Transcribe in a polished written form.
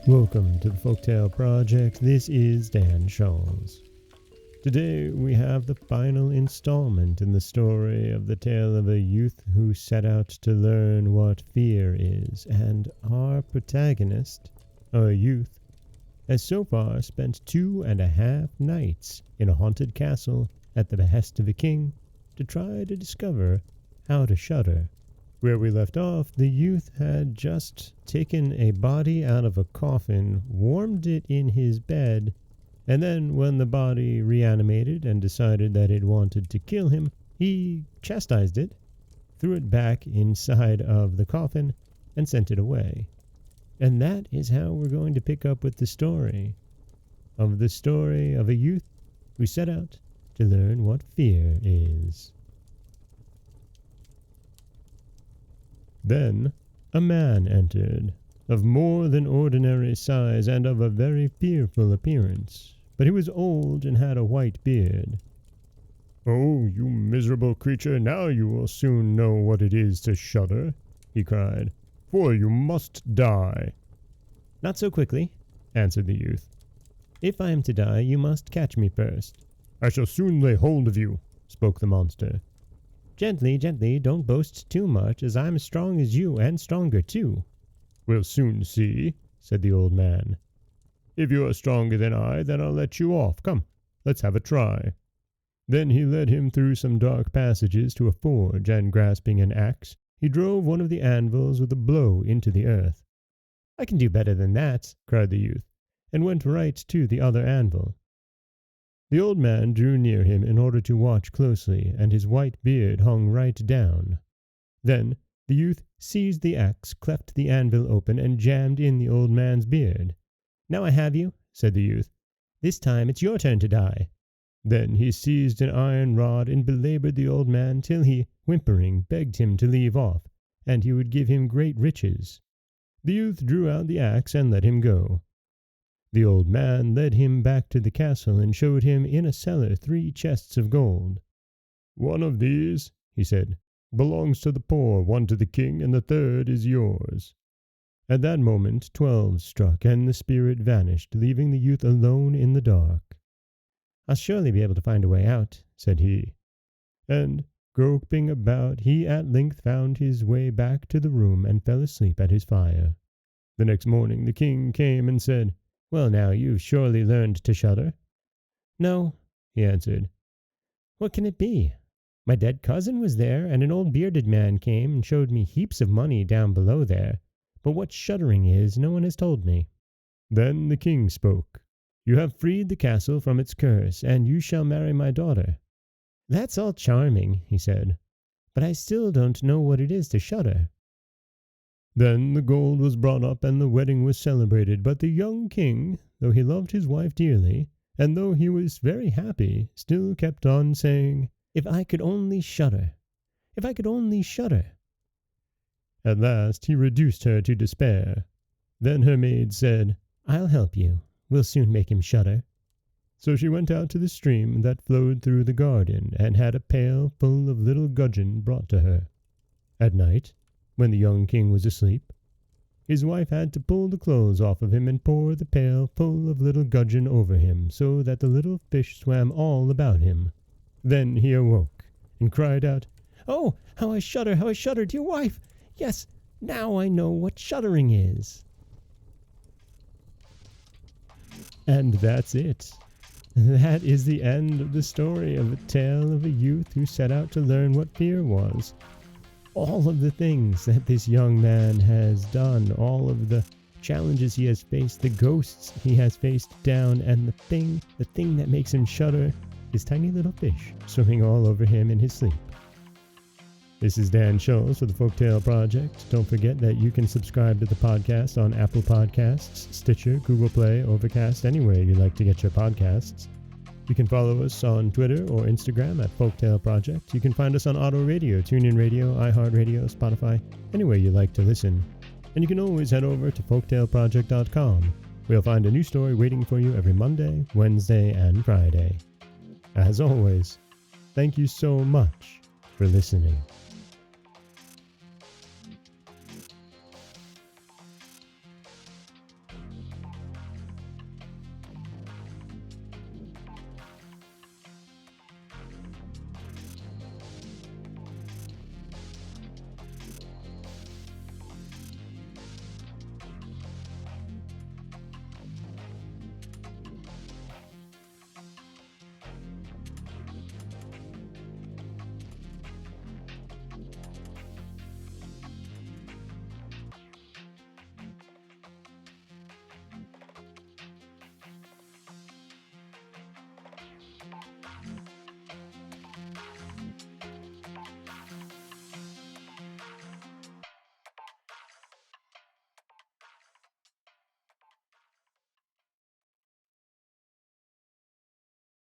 Welcome to the Folktale Project. This is Dan Scholz. Today we have the final installment in the story of the tale of a youth who set out to learn what fear is, and our protagonist, a youth, has so far spent 2.5 nights in a haunted castle at the behest of a king to try to discover how to shudder. Where we left off, the youth had just taken a body out of a coffin, warmed it in his bed, and then when the body reanimated and decided that it wanted to kill him, he chastised it, threw it back inside of the coffin, and sent it away. And that is how we're going to pick up with the story of a youth who set out to learn what fear is. Then a man entered, of more than ordinary size and of a very fearful appearance, but he was old and had a white beard. "Oh, you miserable creature, now you will soon know what it is to shudder," he cried, "for you must die." "Not so quickly," answered the youth. "If I am to die, you must catch me first." "I shall soon lay hold of you," spoke the monster. "Gently, gently, don't boast too much, as I'm as strong as you, and stronger too." "We'll soon see," said the old man. "If you are stronger than I, then I'll let you off. Come, let's have a try." Then he led him through some dark passages to a forge, and grasping an axe, he drove one of the anvils with a blow into the earth. "I can do better than that," cried the youth, and went right to the other anvil. The old man drew near him in order to watch closely, and his white beard hung right down. Then the youth seized the axe, cleft the anvil open, and jammed in the old man's beard. "Now I have you," said the youth. "This time it's your turn to die." Then he seized an iron rod and belaboured the old man till he, whimpering, begged him to leave off, and he would give him great riches. The youth drew out the axe and let him go. The old man led him back to the castle and showed him in a cellar 3 chests of gold. "One of these," he said, "belongs to the poor, one to the king, and the third is yours." At that moment 12 struck, and the spirit vanished, leaving the youth alone in the dark. "I'll surely be able to find a way out," said he. And, groping about, he at length found his way back to the room and fell asleep at his fire. The next morning the king came and said, "Well now, you've surely learned to shudder." "No," he answered. "What can it be? My dead cousin was there, and an old bearded man came and showed me heaps of money down below there, but what shuddering is no one has told me." Then the king spoke. "You have freed the castle from its curse, and you shall marry my daughter." "That's all charming," he said, "but I still don't know what it is to shudder." Then the gold was brought up and the wedding was celebrated, but the young king, though he loved his wife dearly, and though he was very happy, still kept on saying, "If I could only shudder! If I could only shudder!" At last he reduced her to despair. Then her maid said, "I'll help you. We'll soon make him shudder." So she went out to the stream that flowed through the garden, and had a pail full of little gudgeon brought to her. At night, when the young king was asleep, his wife had to pull the clothes off of him and pour the pail full of little gudgeon over him, so that the little fish swam all about him. Then he awoke, and cried out, "Oh, how I shudder, dear wife! Yes, now I know what shuddering is." And that's it. That is the end of the story of a tale of a youth who set out to learn what fear was. All of the things that this young man has done, all of the challenges he has faced, the ghosts he has faced down, and the thing that makes him shudder, is tiny little fish swimming all over him in his sleep. This is Dan Scholz for the Folktale Project. Don't forget that you can subscribe to the podcast on Apple Podcasts, Stitcher, Google Play, Overcast, anywhere you like to get your podcasts. You can follow us on Twitter or Instagram at Folktale Project. You can find us on Auto Radio, TuneIn Radio, iHeartRadio, Spotify, anywhere you like to listen. And you can always head over to folktaleproject.com, where you'll find a new story waiting for you every Monday, Wednesday, and Friday. As always, thank you so much for listening.